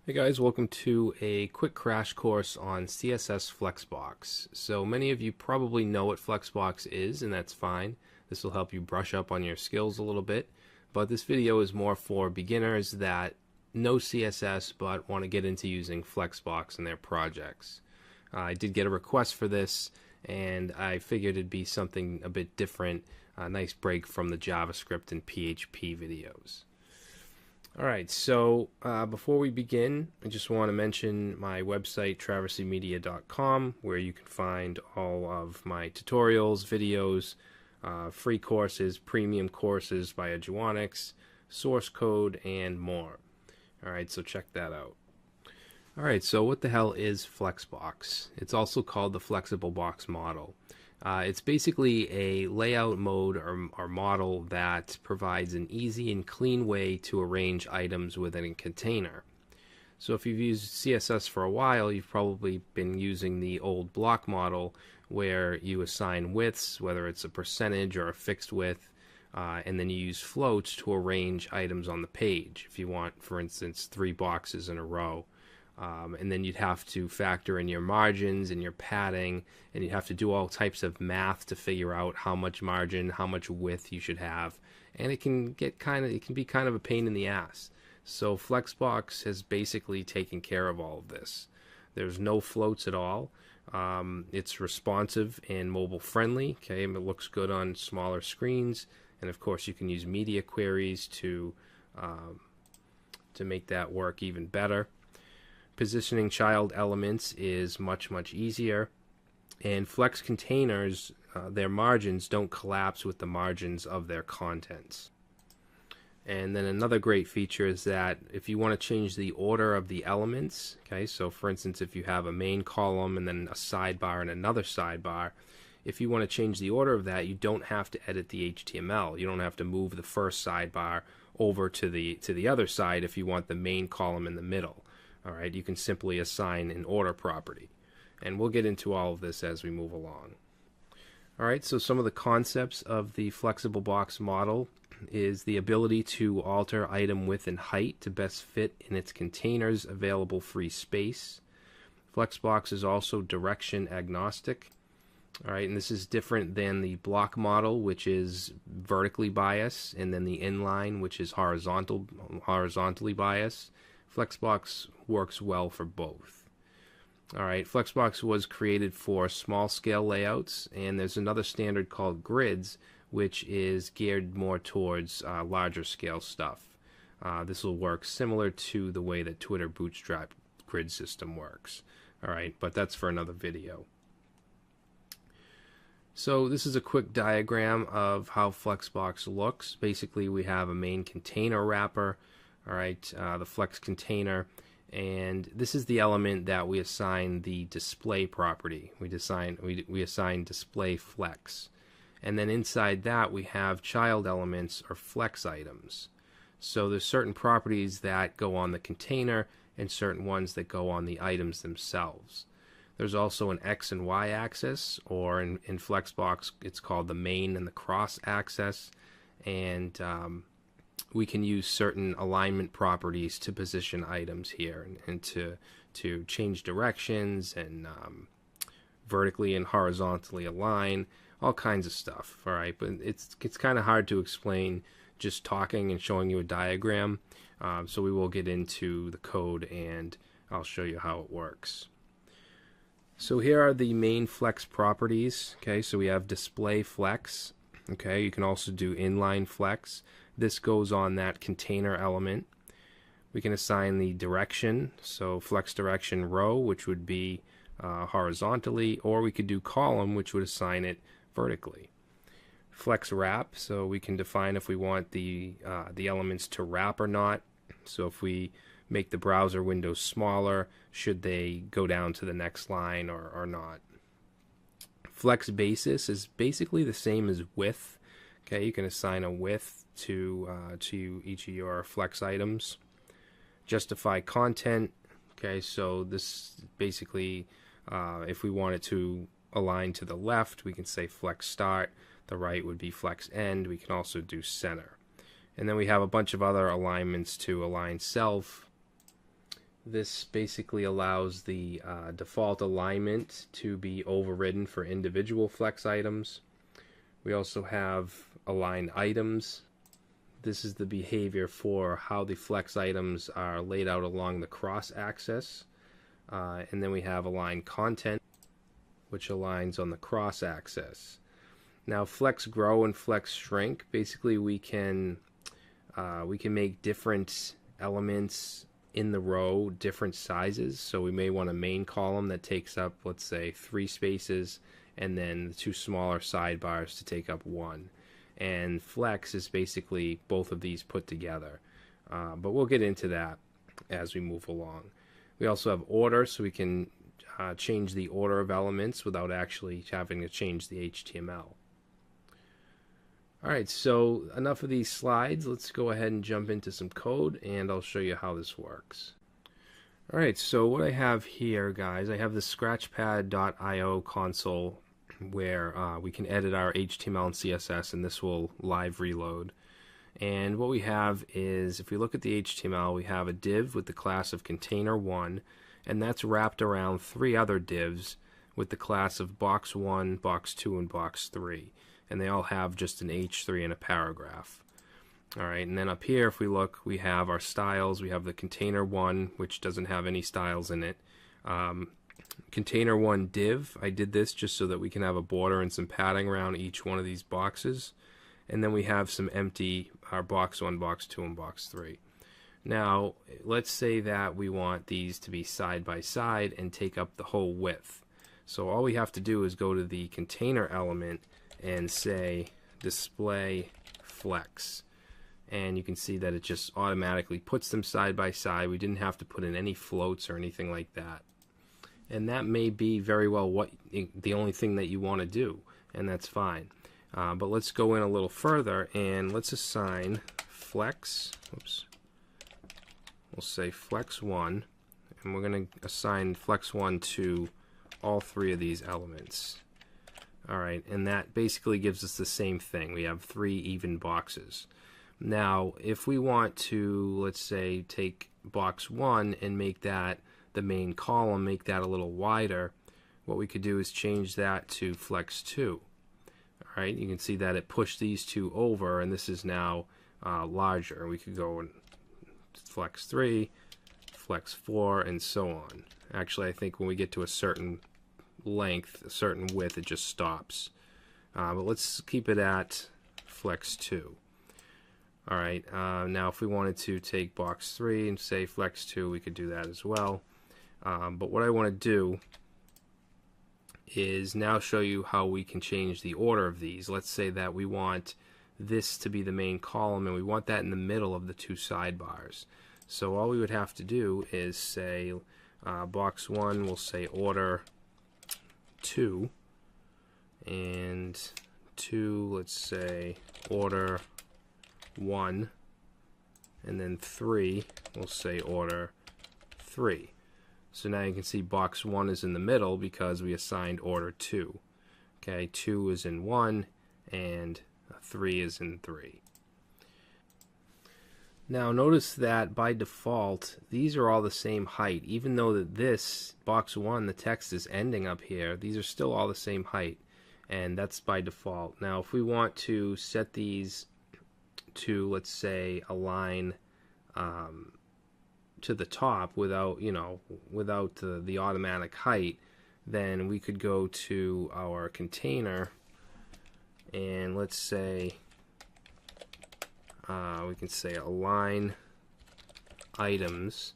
Hey guys, welcome to a quick crash course on CSS Flexbox. So many of you probably know what Flexbox is, and that's fine. This will help you brush up on your skills a little bit. But this video is more for beginners that know CSS but want to get into using Flexbox in their projects. I did get a request for this, and I figured it'd be something a bit different, a nice break from the JavaScript and PHP videos. Alright, so before we begin, I just want to mention my website, traversymedia.com, where you can find all of my tutorials, videos, free courses, premium courses by Eduonix, source code, and more. Alright, so check that out. Alright, so what the hell is Flexbox? It's also called the Flexible Box model. It's basically a layout mode or model that provides an easy and clean way to arrange items within a container. So if you've used CSS for a while, you've probably been using the old block model where you assign widths, whether it's a percentage or a fixed width, and then you use floats to arrange items on the page. If you want, for instance, 3 boxes in a row. And then you'd have to factor in your margins and your padding, and you'd have to do all types of math to figure out how much margin, how much width you should have, and it can be kind of a pain in the ass. So Flexbox has basically taken care of all of this. There's no floats at all. It's responsive and mobile friendly. Okay, and it looks good on smaller screens, and of course you can use media queries to make that work even better. Positioning child elements is much easier, and flex containers, their margins don't collapse with the margins of their contents. And then another great feature is that if you want to change the order of the elements, okay, so for instance if you have a main column and then a sidebar and another sidebar, if you want to change the order of that, you don't have to edit the HTML. You don't have to move the first sidebar over to the other side if you want the main column in the middle. Alright, you can simply assign an order property. And we'll get into all of this as we move along. Alright, so some of the concepts of the flexible box model is the ability to alter item width and height to best fit in its container's available free space. Flexbox is also direction agnostic. Alright, and this is different than the block model, which is vertically biased, and then the inline, which is horizontally biased. Flexbox works well for both. Alright, Flexbox was created for small scale layouts, and there's another standard called grids, which is geared more towards larger scale stuff. This will work similar to the way that Twitter Bootstrap grid system works. Alright, but that's for another video. So this is a quick diagram of how Flexbox looks. Basically we have a main container wrapper, alright, the flex container, and this is the element that we assign the display property. We assign display flex, and then inside that we have child elements or flex items. So there's certain properties that go on the container and certain ones that go on the items themselves. There's also an X and Y axis, or in Flexbox it's called the main and the cross axis, and we can use certain alignment properties to position items here and to change directions and vertically and horizontally align, all kinds of stuff. All right, but it's kind of hard to explain just talking and showing you a diagram, so we will get into the code and I'll show you how it works. So here are the main flex properties. Okay, so we have display flex. Okay, you can also do inline flex. This goes on that container element. We can assign the direction, so flex direction row, which would be horizontally, or we could do column, which would assign it vertically. Flex wrap, so we can define if we want the elements to wrap or not. So if we make the browser windows smaller, should they go down to the next line or not? Flex basis is basically the same as width. Okay, you can assign a width to each of your flex items. Justify content. Okay, so this basically, if we want it to align to the left, we can say flex start. The right would be flex end. We can also do center. And then we have a bunch of other alignments to align self, This basically allows the default alignment to be overridden for individual flex items. We also have align items. This is the behavior for how the flex items are laid out along the cross axis. And then we have align content, which aligns on the cross axis. Now flex grow and flex shrink, basically we can make different elements in the row different sizes. So we may want a main column that takes up, let's say, 3 spaces, and then the 2 smaller sidebars to take up 1. And flex is basically both of these put together. But we'll get into that as we move along. We also have order, so we can change the order of elements without actually having to change the HTML. Alright, so enough of these slides. Let's go ahead and jump into some code, and I'll show you how this works. Alright, so what I have here, guys, I have the scratchpad.io console where we can edit our HTML and CSS, and this will live reload. And what we have is, if we look at the HTML, we have a div with the class of container1, and that's wrapped around 3 other divs with the class of box1, box2, and box3. And they all have just an H3 and a paragraph. Alright, and then up here, if we look, we have our styles. We have the container1, which doesn't have any styles in it. Container1 div, I did this just so that we can have a border and some padding around each one of these boxes. And then we have some empty, our box1, box2, and box3. Now, let's say that we want these to be side by side and take up the whole width. So all we have to do is go to the container element and say display flex, and you can see that it just automatically puts them side by side. We didn't have to put in any floats or anything like that, and that may be very well what the only thing that you want to do, and that's fine. But let's go in a little further and let's assign flex, we'll say flex1, and we're going to assign flex1 to all 3 of these elements. Alright, and that basically gives us the same thing. We have 3 even boxes. Now, if we want to, let's say, take box 1 and make that the main column, make that a little wider, what we could do is change that to flex 2. Alright, you can see that it pushed these 2 over, and this is now larger. We could go and flex 3, flex 4, and so on. Actually, I think when we get to a certain length, a certain width, it just stops. But let's keep it at flex 2. Alright, now if we wanted to take box 3 and say flex 2, we could do that as well. But what I want to do is now show you how we can change the order of these. Let's say that we want this to be the main column, and we want that in the middle of the 2 sidebars. So all we would have to do is say box 1 will say order 2, and 2, let's say order 1, and then 3 we'll say order 3. So now you can see box 1 is in the middle because we assigned order 2. Okay, 2 is in 1 and 3 is in 3. Now notice that by default these are all the same height. Even though that this box 1, the text is ending up here, these are still all the same height, and that's by default. Now if we want to set these to, let's say, align to the top without, without the automatic height, then we could go to our container and let's say we can say align items,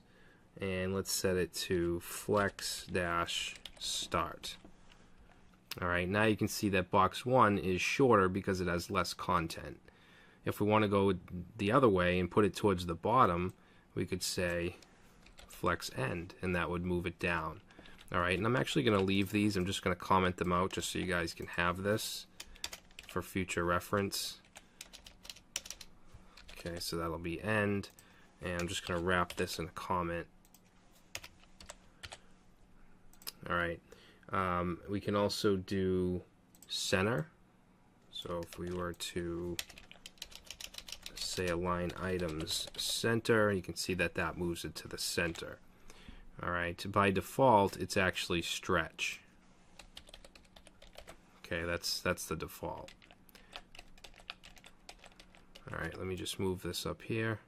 and let's set it to flex-start. Alright, now you can see that box 1 is shorter because it has less content. If we want to go the other way and put it towards the bottom, we could say flex end, and that would move it down. Alright, and I'm actually going to leave these. I'm just going to comment them out just so you guys can have this for future reference. Okay, so that'll be end, and I'm just going to wrap this in a comment. Alright, we can also do center. So if we were to say align items center, you can see that that moves it to the center. All right, by default, it's actually stretch. Okay, that's the default. All right, let me just move this up here.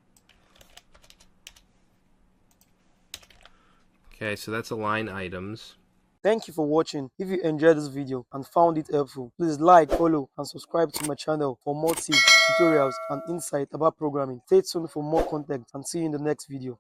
Okay, so that's align items. Thank you for watching. If you enjoyed this video and found it helpful, please like, follow, and subscribe to my channel for more tips, tutorials, and insight about programming. Stay tuned for more content and see you in the next video.